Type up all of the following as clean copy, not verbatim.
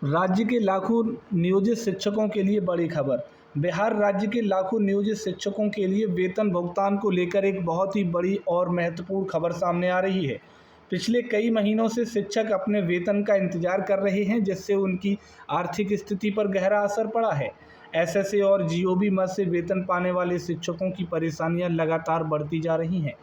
राज्य के लाखों नियोजित शिक्षकों के लिए बड़ी खबर। बिहार राज्य के लाखों नियोजित शिक्षकों के लिए वेतन भुगतान को लेकर एक बहुत ही बड़ी और महत्वपूर्ण खबर सामने आ रही है। पिछले कई महीनों से शिक्षक अपने वेतन का इंतजार कर रहे हैं, जिससे उनकी आर्थिक स्थिति पर गहरा असर पड़ा है। एसएसए और जीओबी मद से वेतन पाने वाले शिक्षकों की परेशानियां लगातार बढ़ती जा रही हैं।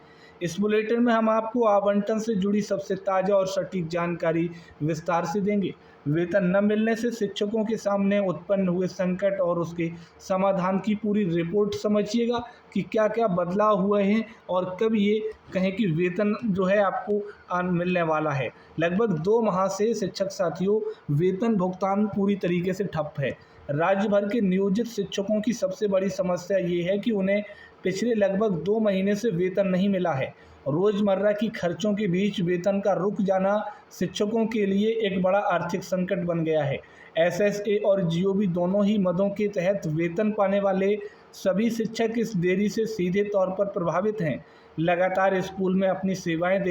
इस बुलेटिन में हम आपको आवंटन से जुड़ी सबसे ताज़ा और सटीक जानकारी विस्तार से देंगे। वेतन न मिलने से शिक्षकों के सामने उत्पन्न हुए संकट और उसके समाधान की पूरी रिपोर्ट समझिएगा कि क्या क्या बदलाव हुए हैं और कब ये कहें कि वेतन जो है आपको मिलने वाला है। लगभग 2 माह से शिक्षक साथियों वेतन भुगतान पूरी तरीके से ठप है। राज्य भर के नियोजित शिक्षकों की सबसे बड़ी समस्या ये है कि उन्हें पिछले लगभग 2 महीने से वेतन नहीं मिला है। रोजमर्रा की खर्चों के बीच वेतन का रुक जाना शिक्षकों के लिए एक बड़ा आर्थिक संकट बन गया है। एसएसए और जीओबी दोनों ही मदों के तहत वेतन पाने वाले सभी शिक्षक इस देरी से सीधे तौर पर प्रभावित हैं। लगातार स्कूल में अपनी सेवाएं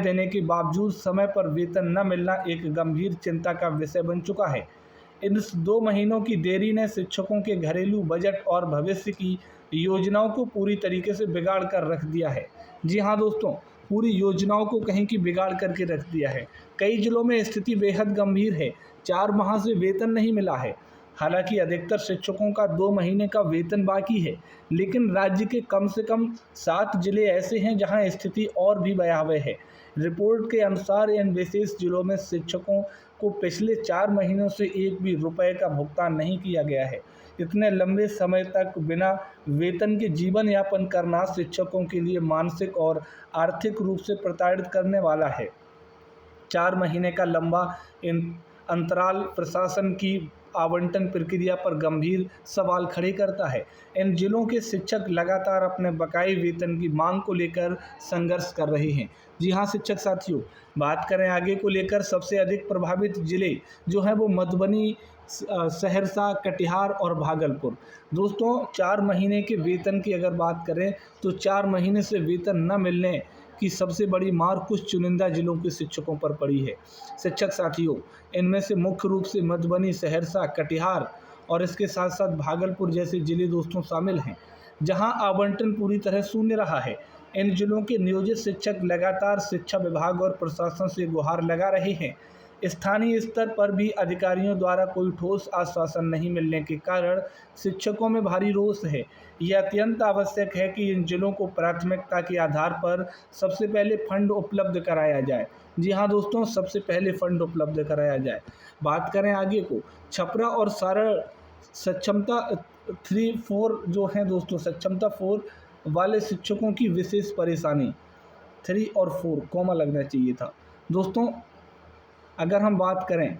देने के बावजूद समय पर वेतन न मिलना एक गंभीर चिंता का विषय बन चुका है। इन 2 महीनों की देरी ने शिक्षकों के घरेलू बजट और भविष्य की योजनाओं को पूरी तरीके से बिगाड़ कर रख दिया है। जी हाँ दोस्तों, पूरी योजनाओं को कहीं की बिगाड़ करके रख दिया है। कई जिलों में स्थिति बेहद गंभीर है। 4 माह से वेतन नहीं मिला है। हालांकि अधिकतर शिक्षकों का 2 महीने का वेतन बाकी है, लेकिन राज्य के कम से कम 7 जिले ऐसे हैं जहां स्थिति और भी भयावह है। रिपोर्ट के अनुसार इन विशेष जिलों में शिक्षकों को पिछले 4 महीनों से एक भी रुपए का भुगतान नहीं किया गया है। इतने लंबे समय तक बिना वेतन के जीवन यापन करना शिक्षकों के लिए मानसिक और आर्थिक रूप से प्रताड़ित करने वाला है। 4 महीने का लंबा इन अंतराल प्रशासन की आवंटन प्रक्रिया पर गंभीर सवाल खड़े करता है। इन जिलों के शिक्षक लगातार अपने बकाये वेतन की मांग को लेकर संघर्ष कर रहे हैं। जी हाँ शिक्षक साथियों, बात करें आगे को लेकर सबसे अधिक प्रभावित जिले जो हैं वो मधुबनी, सहरसा, कटिहार और भागलपुर। दोस्तों 4 महीने के वेतन की अगर बात करें तो 4 महीने से वेतन न मिलने की सबसे बड़ी मार कुछ चुनिंदा जिलों के शिक्षकों पर पड़ी है। शिक्षक साथियों, इनमें से मुख्य रूप से मधुबनी, सहरसा, कटिहार और इसके साथ साथ भागलपुर जैसे जिले दोस्तों शामिल हैं, जहां आवंटन पूरी तरह शून्य रहा है। इन जिलों के नियोजित शिक्षक लगातार शिक्षा विभाग और प्रशासन से गुहार लगा रहे हैं। स्थानीय स्तर पर भी अधिकारियों द्वारा कोई ठोस आश्वासन नहीं मिलने के कारण शिक्षकों में भारी रोष है। यह अत्यंत आवश्यक है कि इन जिलों को प्राथमिकता के आधार पर सबसे पहले फंड उपलब्ध कराया जाए। जी हाँ दोस्तों, सबसे पहले फंड उपलब्ध कराया जाए। बात करें आगे को, छपरा और सारण सक्षमता 3-4 जो हैं दोस्तों, सक्षमता 4 वाले शिक्षकों की विशेष परेशानी। 3 और 4 कॉमा लगना चाहिए था दोस्तों। अगर हम बात करें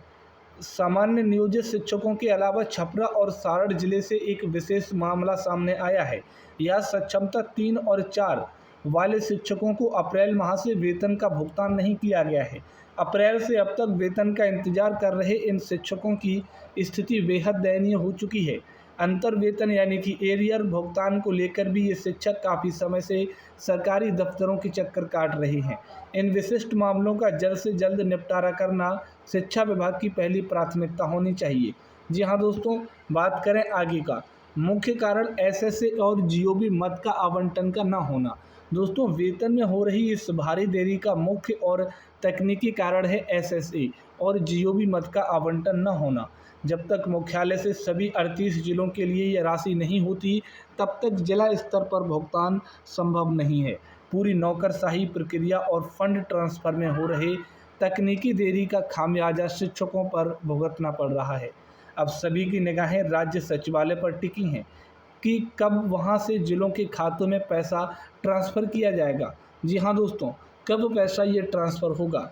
सामान्य नियोजित शिक्षकों के अलावा छपरा और सारण जिले से एक विशेष मामला सामने आया है। यह सक्षमता 3 और 4 वाले शिक्षकों को अप्रैल माह से वेतन का भुगतान नहीं किया गया है। अप्रैल से अब तक वेतन का इंतजार कर रहे इन शिक्षकों की स्थिति बेहद दयनीय हो चुकी है। अंतर वेतन यानी कि एरियर भुगतान को लेकर भी ये शिक्षक काफ़ी समय से सरकारी दफ्तरों के चक्कर काट रहे हैं। इन विशिष्ट मामलों का जल्द से जल्द निपटारा करना शिक्षा विभाग की पहली प्राथमिकता होनी चाहिए। जी हाँ दोस्तों, बात करें आगे का, मुख्य कारण एसएसए और जीओबी मद का आवंटन का न होना। दोस्तों वेतन में हो रही इस भारी देरी का मुख्य और तकनीकी कारण है एसएसए और जीओबी मद का आवंटन न होना। जब तक मुख्यालय से सभी 38 जिलों के लिए यह राशि नहीं होती, तब तक जिला स्तर पर भुगतान संभव नहीं है। पूरी नौकरशाही प्रक्रिया और फंड ट्रांसफ़र में हो रहे तकनीकी देरी का खामियाजा शिक्षकों पर भुगतना पड़ रहा है। अब सभी की निगाहें राज्य सचिवालय पर टिकी हैं कि कब वहां से जिलों के खातों में पैसा ट्रांसफ़र किया जाएगा। जी हाँ दोस्तों, कब पैसा ये ट्रांसफ़र होगा।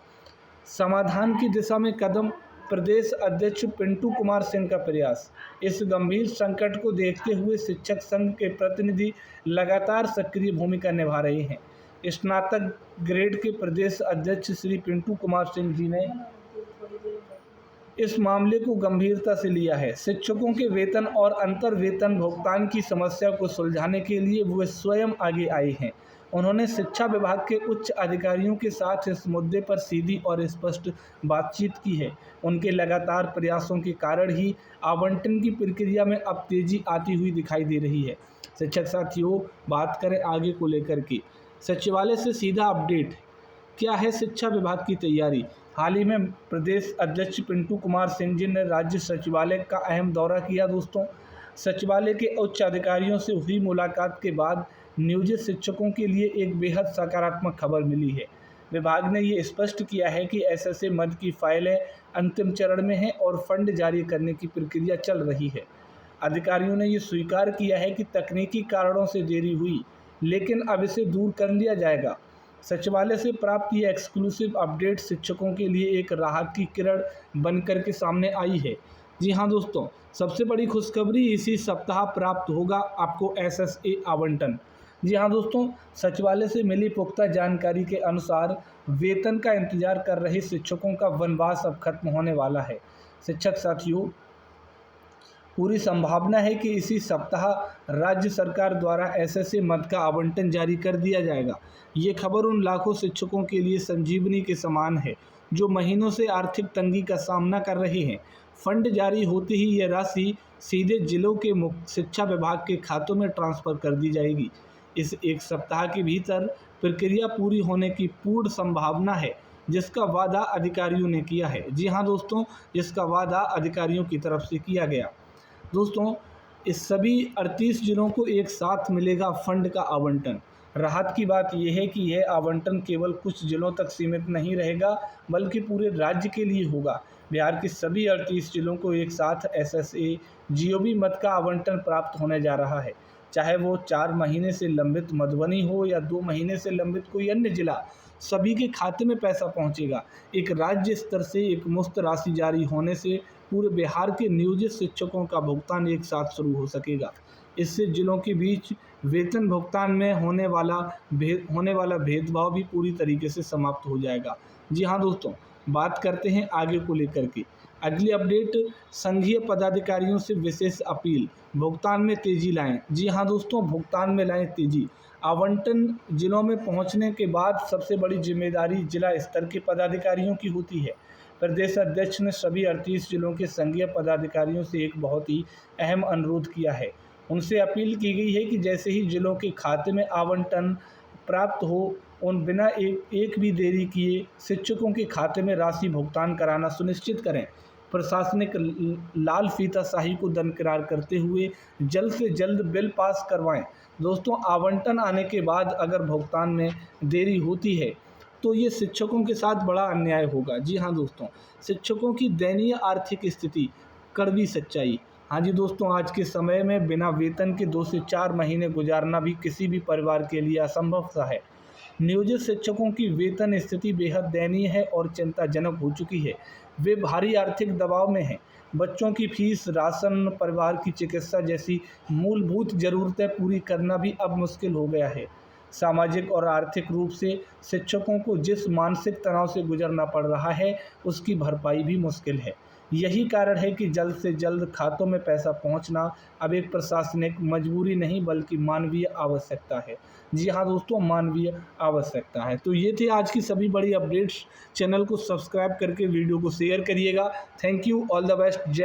समाधान की दिशा में कदम, प्रदेश अध्यक्ष पिंटू कुमार सिंह का प्रयास। इस गंभीर संकट को देखते हुए शिक्षक संघ के प्रतिनिधि लगातार सक्रिय भूमिका निभा रहे हैं। स्नातक ग्रेड के प्रदेश अध्यक्ष श्री पिंटू कुमार सिंह जी ने इस मामले को गंभीरता से लिया है। शिक्षकों के वेतन और अंतर वेतन भुगतान की समस्या को सुलझाने के लिए वे स्वयं आगे आए हैं। उन्होंने शिक्षा विभाग के उच्च अधिकारियों के साथ इस मुद्दे पर सीधी और स्पष्ट बातचीत की है। उनके लगातार प्रयासों के कारण ही आवंटन की प्रक्रिया में अब तेजी आती हुई दिखाई दे रही है। शिक्षक साथियों, बात करें आगे को लेकर के, सचिवालय से सीधा अपडेट, क्या है शिक्षा विभाग की तैयारी। हाल ही में प्रदेश अध्यक्ष पिंटू कुमार सिंह जी ने राज्य सचिवालय का अहम दौरा किया। दोस्तों, सचिवालय के उच्च अधिकारियों से हुई मुलाकात के बाद नियोजित शिक्षकों के लिए एक बेहद सकारात्मक खबर मिली है। विभाग ने ये स्पष्ट किया है कि एसएसए मद की फाइलें अंतिम चरण में हैं और फंड जारी करने की प्रक्रिया चल रही है। अधिकारियों ने ये स्वीकार किया है कि तकनीकी कारणों से देरी हुई, लेकिन अब इसे दूर कर लिया जाएगा। सचिवालय से प्राप्त ये एक्सक्लूसिव अपडेट शिक्षकों के लिए एक राहत की किरण बनकर के सामने आई है। जी हाँ दोस्तों, सबसे बड़ी खुशखबरी, इसी सप्ताह प्राप्त होगा आपको एसएसए आवंटन। जी हाँ दोस्तों, सचिवालय से मिली पुख्ता जानकारी के अनुसार वेतन का इंतजार कर रहे शिक्षकों का वनवास अब खत्म होने वाला है। शिक्षक साथियों, पूरी संभावना है कि इसी सप्ताह राज्य सरकार द्वारा एसएसए मद का आवंटन जारी कर दिया जाएगा। ये खबर उन लाखों शिक्षकों के लिए संजीवनी के समान है जो महीनों से आर्थिक तंगी का सामना कर रहे हैं। फंड जारी होते ही यह राशि सीधे जिलों के मुख्य शिक्षा विभाग के खातों में ट्रांसफर कर दी जाएगी। इस एक सप्ताह के भीतर प्रक्रिया पूरी होने की पूर्ण संभावना है, जिसका वादा अधिकारियों ने किया है। जी हाँ दोस्तों, जिसका वादा अधिकारियों की तरफ से किया गया। दोस्तों, इस सभी 38 जिलों को एक साथ मिलेगा फंड का आवंटन। राहत की बात यह है कि यह आवंटन केवल कुछ जिलों तक सीमित नहीं रहेगा, बल्कि पूरे राज्य के लिए होगा। बिहार के सभी 38 जिलों को एक साथ एसएसए जीओबी मद का आवंटन प्राप्त होने जा रहा है। चाहे वो 4 महीने से लंबित मधुबनी हो या 2 महीने से लंबित कोई अन्य जिला, सभी के खाते में पैसा पहुंचेगा। एक राज्य स्तर से एक मुफ्त राशि जारी होने से पूरे बिहार के नियोजित शिक्षकों का भुगतान एक साथ शुरू हो सकेगा। इससे जिलों के बीच वेतन भुगतान में होने वाला भेदभाव भी पूरी तरीके से समाप्त हो जाएगा। जी हाँ दोस्तों, बात करते हैं आगे को लेकर के। अगली अपडेट, संघीय पदाधिकारियों से विशेष अपील, भुगतान में तेजी लाएं। जी हाँ दोस्तों, भुगतान में लाएं तेजी। आवंटन जिलों में पहुंचने के बाद सबसे बड़ी जिम्मेदारी जिला स्तर के पदाधिकारियों की होती है। प्रदेश अध्यक्ष ने सभी 38 जिलों के संघीय पदाधिकारियों से एक बहुत ही अहम अनुरोध किया है। उनसे अपील की गई है कि जैसे ही जिलों के खाते में आवंटन प्राप्त हो, उन बिना एक भी देरी किए शिक्षकों के खाते में राशि भुगतान कराना सुनिश्चित करें। प्रशासनिक लाल फीताशाही को दरकिनार करते हुए जल्द से जल्द बिल पास करवाएं। दोस्तों, आवंटन आने के बाद अगर भुगतान में देरी होती है तो ये शिक्षकों के साथ बड़ा अन्याय होगा। जी हाँ दोस्तों, शिक्षकों की दयनीय आर्थिक स्थिति, कड़वी सच्चाई। हाँ जी दोस्तों, आज के समय में बिना वेतन के 2 से 4 महीने गुजारना भी किसी भी परिवार के लिए असंभव सा है। नियोजित शिक्षकों की वेतन स्थिति बेहद दयनीय है और चिंताजनक हो चुकी है। वे भारी आर्थिक दबाव में हैं। बच्चों की फीस, राशन, परिवार की चिकित्सा जैसी मूलभूत ज़रूरतें पूरी करना भी अब मुश्किल हो गया है। सामाजिक और आर्थिक रूप से शिक्षकों को जिस मानसिक तनाव से गुजरना पड़ रहा है, उसकी भरपाई भी मुश्किल है। यही कारण है कि जल्द से जल्द खातों में पैसा पहुंचना अब एक प्रशासनिक मजबूरी नहीं बल्कि मानवीय आवश्यकता है। जी हाँ दोस्तों, मानवीय आवश्यकता है। तो ये थे आज की सभी बड़ी अपडेट्स। चैनल को सब्सक्राइब करके वीडियो को शेयर करिएगा। Thank you, all the best, जय हिंद।